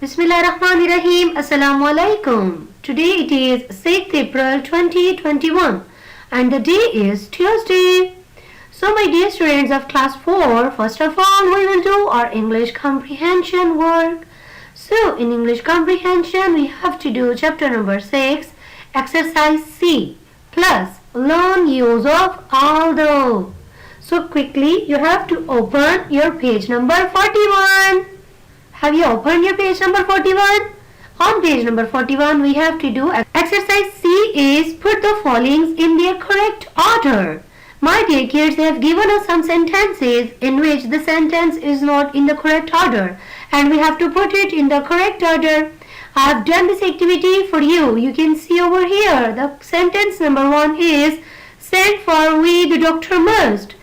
Bismillahirrahmanirrahim. Assalamu alaikum. Today it is 6th April 2021 and the day is Tuesday. So my dear students of class 4, first of all we will do our English comprehension work. So in English comprehension we have to do chapter number 6, exercise C plus learn use of although. So quickly you have to open your page number 41. Have you opened your page number 41? On page number 41 we have to do exercise C is put the followings in their correct order. My dear kids, they have given us some sentences in which the sentence is not in the correct order and we have to put it in the correct order. I have done this activity for you. You can see over here the sentence number 1 is send for we the doctor must.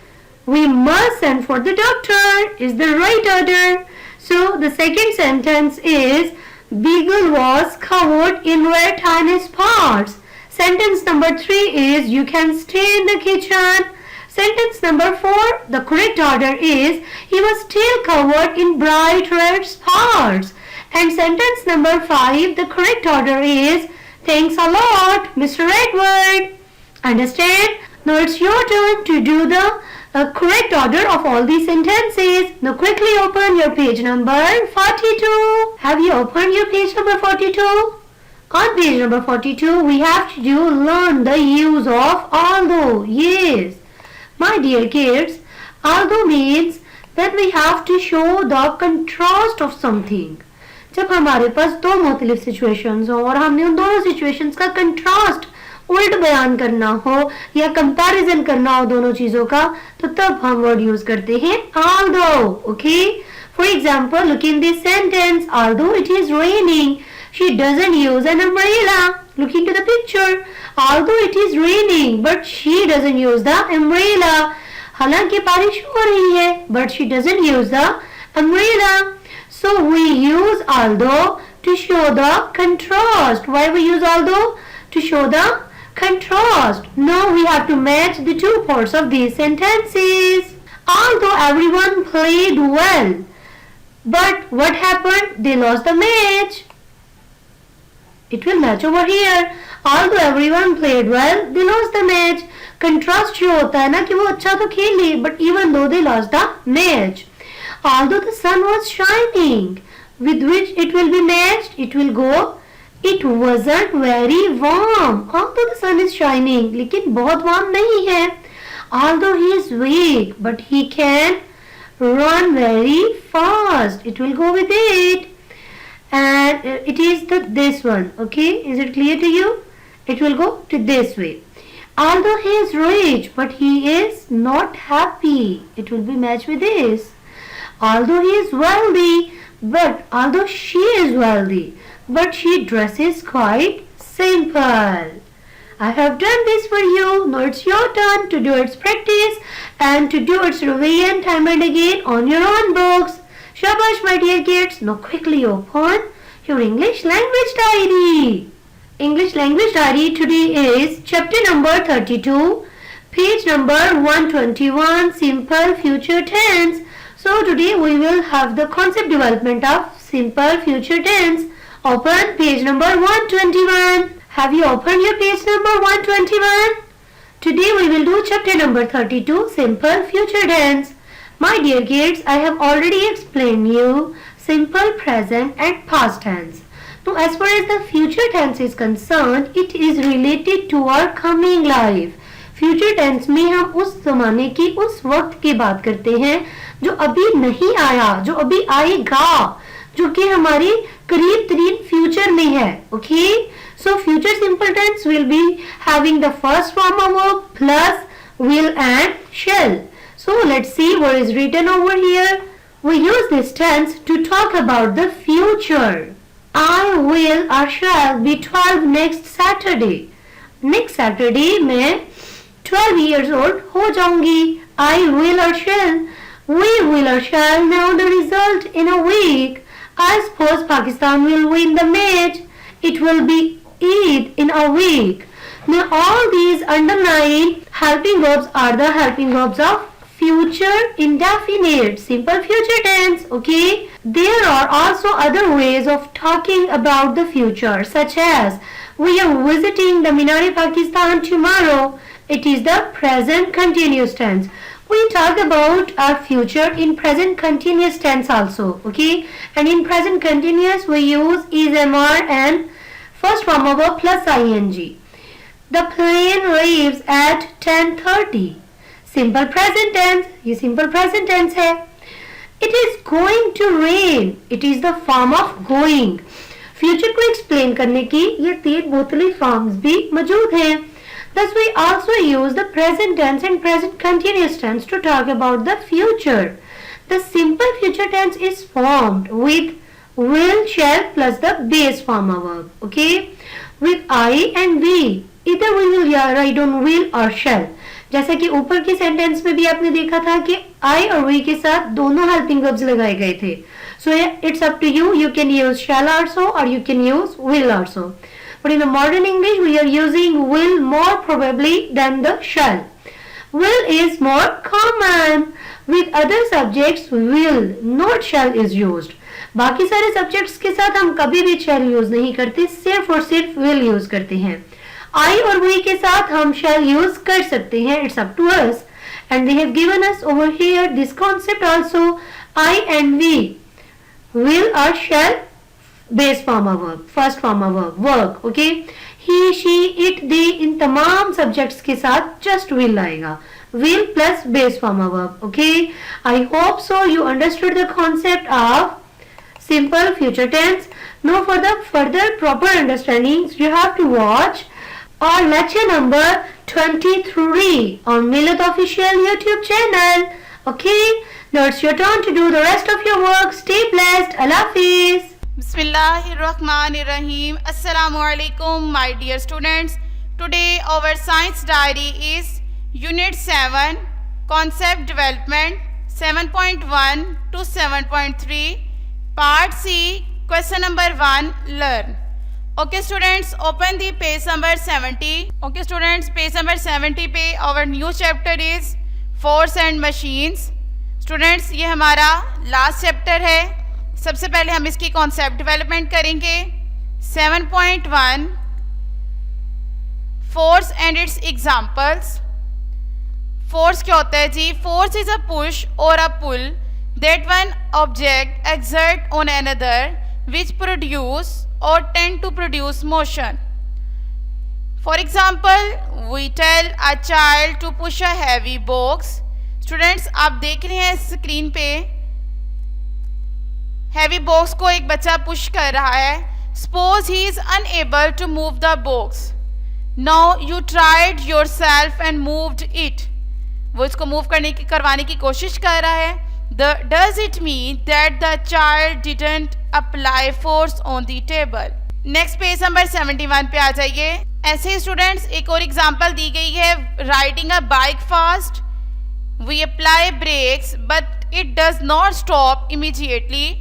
We must send for the doctor is the right order. So the second sentence is Beagle was covered in red tiny spots. Sentence number 3 is you can stay in the kitchen. Sentence number 4, the correct order is he was still covered in bright red spots. And sentence number 5, the correct order is thanks a lot, Mr. Edward. Understand? Now it's your turn to do the correct order of all these sentences. Now quickly open your page number 42. Have you opened your page number 42? On page number 42 we have to do learn the use of although. Yes. My dear kids, although means that we have to show the contrast of something. जब हमारे पास दो मुख्तलिफ situations हो और हमने उन दोनों situations का कंट्रास्ट उल्ट बयान करना हो या कंपैरिजन करना हो दोनों चीजों का, तो तब हम वर्ड यूज करते हैं although. Okay, for example, look in this sentence, although it is raining she doesn't use an umbrella. Look into the picture, although it is raining but she doesn't use the umbrella. हालांकि बारिश हो रही है but she doesn't use the umbrella. So we use although to show the contrast. Why we use although? To show the contrast. Now we have to match the two parts of these sentences. Although everyone played well, but what happened? They lost the match. It will match over here. Although everyone played well, they lost the match. Contrast जो होता है ना कि वो अच्छा तो खेल ली, but even though they lost the match. Although the sun was shining, with which it will be matched, it will go it wasn't very warm. Although the sun is shining, लेकिन बहुत warm नहीं है. Although he is weak, but he can run very fast. It will go with it. And it is this one. Okay, is it clear to you? It will go to this way. Although he is rich, but he is not happy. It will be matched with this. Although he is wealthy, but although she is wealthy, but she dresses quite simple. I have done this for you. Now it's your turn to do its practice and to do its revision time and again on your own books. Shabash, my dear kids. Now quickly open your English language diary. English language diary today is chapter number 32, page number 121, simple future tense. So today we will have the concept development of simple future tense. Open page number 121. Have you opened your page number 121? Today we will do chapter number 32, simple future tense. My dear kids, I have already explained you simple present and past tense. Now as far as the future tense is concerned, it is related to our coming life. Future tense में हम उस जमाने की उस वक्त की बात करते हैं जो अभी नहीं आया, जो अभी आएगा, जो कि हमारे करीब तरीन फ्यूचर में है. Okay, so future simple tense will be having the first form of verb plus will and shall. So let's see what is written over here. We use this tense to talk about the future. I will or shall be 12 next Saturday. Next Saturday मैं 12 years old हो जाऊंगी. I will or shall. We will or shall know the result in a week. I suppose Pakistan will win the match. It will be Eid in a week. Now all these underlying helping verbs are the helping verbs of future indefinite, simple future tense. Okay. There are also other ways of talking about the future, such as we are visiting the Minar-e-Pakistan tomorrow. It is the present continuous tense. We talk about our future in present continuous tense also, okay? And in present continuous we use is, MR and first form of verb plus ing. The plane leaves at 10:30. Simple present tense, ये simple present tense है. It is going to rain. It is the form of going. Future को explain करने की ये 3 बोतली forms भी मौजूद हैं. Thus we also use the present tense and present continuous tense to talk about the future. The simple future tense is formed with will, shall plus the base form of verb. Okay? With I and we. Either we will write on will or shall. जैसा कि ऊपर की sentence में भी आपने देखा था कि I और we के साथ दोनों हेल्पिंग वर्ब्स लगाए गए थे. So it's up to you. You can use shall also or you can use will also. But in the modern English, we are using will more probably than the shall. Will is more common. With other subjects, will, not shall is used. बाकी सारे subjects के साथ हम कभी भी shall use नहीं करते, सिर्फ और सिर्फ will use करते हैं. I और we के साथ हम shall use कर सकते हैं. It's up to us. And they have given us over here this concept also. I and we, will or shall, base form of verb, first form of verb, work. Okay? He, she, it, they इन तमाम subjects के साथ just will आएगा. Will plus base form of verb. Okay? I hope so you understood the concept of simple future tense. Now for the further proper understandings, you have to watch our lecture number 23 on Millat Official YouTube channel. Okay? Now it's your turn to do the rest of your work. Stay blessed. Allah Hafiz. Bismillahirrahmanirrahim. Assalamu alaikum, my dear students. Today our science diary is Unit 7, Concept Development 7.1 to 7.3, Part C, Question number 1, Learn. Okay students, open the page number 70. Okay students, page number 70 पे our new chapter is Force and Machines. Students, ये हमारा last chapter है. सबसे पहले हम इसकी concept development करेंगे. 7.1 Force and its examples. Force क्या होता है जी? Force is a push or a pull that one object exert on another which produce or tend to produce motion. For example, we tell a child to push a heavy box. Students, आप देख रहे हैं screen पे heavy box को एक बच्चा push कर रहा है. Suppose he is unable to move the box. Now you tried yourself and moved it. वो इसको मूव करवाने की कोशिश कर रहा है. Does it mean that the child didn't apply force on the table? Next page number 71 पे आ जाइए. ऐसे ही स्टूडेंट्स एक और एग्जांपल दी गई है. Riding a bike fast, we apply brakes but it does not stop immediately.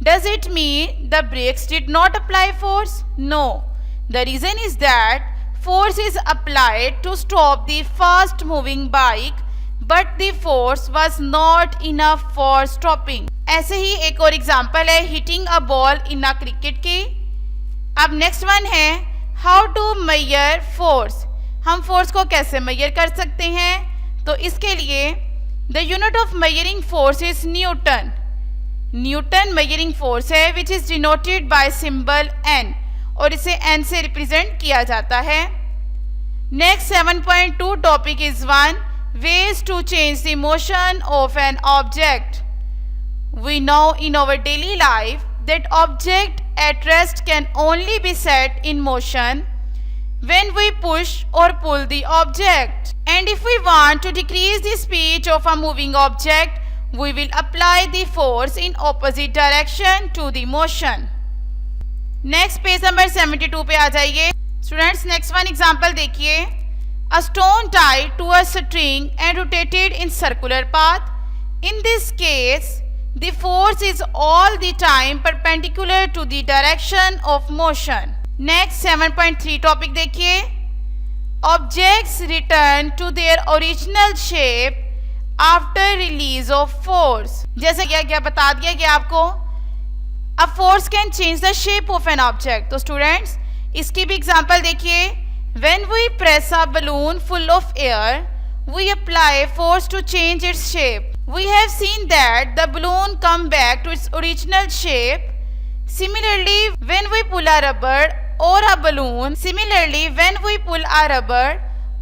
Does it mean the brakes did not apply force? No. The reason is that force is applied to stop the fast moving bike but the force was not enough for stopping. ऐसे ही एक और example है hitting a ball in a cricket की. अब next one है how to measure force. हम force को कैसे मेजर कर सकते हैं? तो इसके लिए the unit of measuring force is newton. Newton measuring force है which is denoted by symbol N और इसे एन से रिप्रेजेंट किया जाता है. Next 7.2 topic is 1 ways to change the motion of an object. We know in our daily life that object at rest can only be set in motion when we push or pull the object. And if we want to decrease the speed of a moving object, we will apply the force in opposite direction to the motion. Next page number 72 पे आ जाइए. Students, next one example देखिए. A stone tied to a string and rotated in circular path. In this case, the force is all the time perpendicular to the direction of motion. Next 7.3 topic देखिए. Objects return to their original shape after release of force. जैसे क्या बता दिया कि आपको a force can change the shape of an object. तो students इसकी भी एग्जांपल देखिए, when we press a balloon full of air we apply force to change its shape. We have seen that the balloon come back to its original shape. Similarly when we pull a rubber or a balloon, similarly when we pull a rubber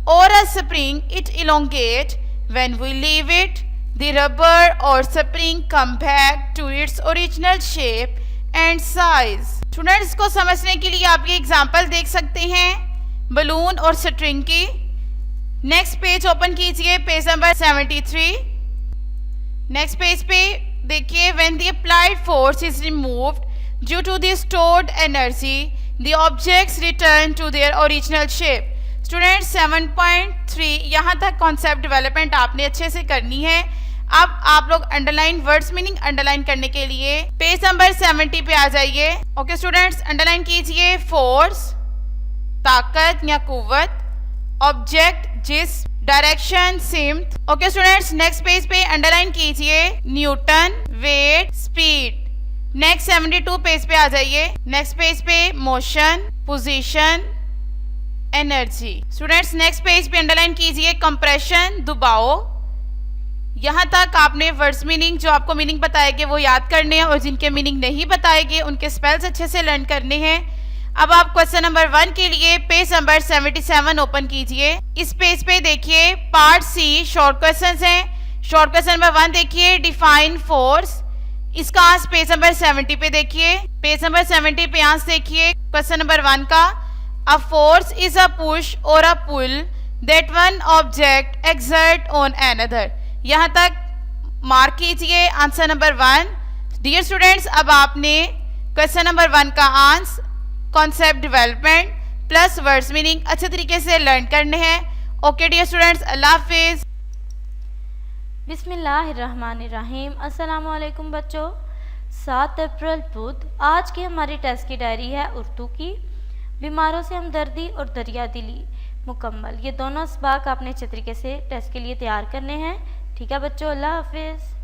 or a spring it elongate. When we leave it, the rubber or spring come back to its original shape and size. Students इसको समझने के लिए आप ये example देख सकते हैं balloon और स्ट्रिंग की। नेक्स्ट पेज ओपन कीजिए, पेज नंबर 73। नेक्स्ट पेज पे देखिए, when the applied force is removed due to the stored energy the objects return to their original shape. Student 7.3 यहाँ तक कॉन्सेप्ट डेवलपमेंट आपने अच्छे से करनी है। अब आप लोग अंडरलाइन वर्ड्स मीनिंग अंडरलाइन करने के लिए पेज नंबर 70 पे आ जाइए। ओके स्टूडेंट्स, अंडरलाइन कीजिए फोर्स ताकत या कुव्वत, ऑब्जेक्ट जिस, डायरेक्शन सिमत। ओके स्टूडेंट्स, नेक्स्ट पेज पे अंडरलाइन कीजिए newton, weight, speed. Next 72 page पे आ जाइए। नेक्स्ट पेज पे motion, position, energy. Students next page पे अंडरलाइन कीजिए कंप्रेशन, दबाव। यहाँ तक आपने वर्ड्स मीनिंग जो आपको मीनिंग बताएंगे वो याद करने हैं और जिनके मीनिंग नहीं बताएंगे उनके स्पेल्स अच्छे से लर्न करने हैं। अब आप क्वेश्चन नंबर 1 के लिए पेज नंबर 77 ओपन कीजिए। इस पेज पे देखिए पार्ट सी शॉर्ट क्वेश्चंस हैं। शॉर्ट क्वेश्चन नंबर 1 देखिए डिफाइन फोर्स, इसका आंसर पेज नंबर 70 पे देखिए। पेज नंबर 70 पे आंसर देखिए क्वेश्चन नंबर 1 का। A force is a push और a pull that one object exert on another. यहाँ तक मार्क कीजिए आंसर नंबर 1। डियर स्टूडेंट्स, अब आपने क्वेश्चन नंबर 1 का answer concept development plus words meaning अच्छे तरीके से लर्न करने हैं। ओके डियर स्टूडेंट्स, अल्लाह हाफिज। बिस्मिल्लाहिर्रहमानिर्रहीम। अस्सलामुअलैकुम बच्चों। 7 अप्रैल बुध, आज की हमारी टेस्ट की डायरी है उर्दू की। बीमारों से हमदर्दी और दरिया दिली मुकम्मल, ये दोनों असबाक आपने अच्छे तरीके से टेस्ट के लिए तैयार करने हैं। ठीक है बच्चों, अल्लाह हाफिज़।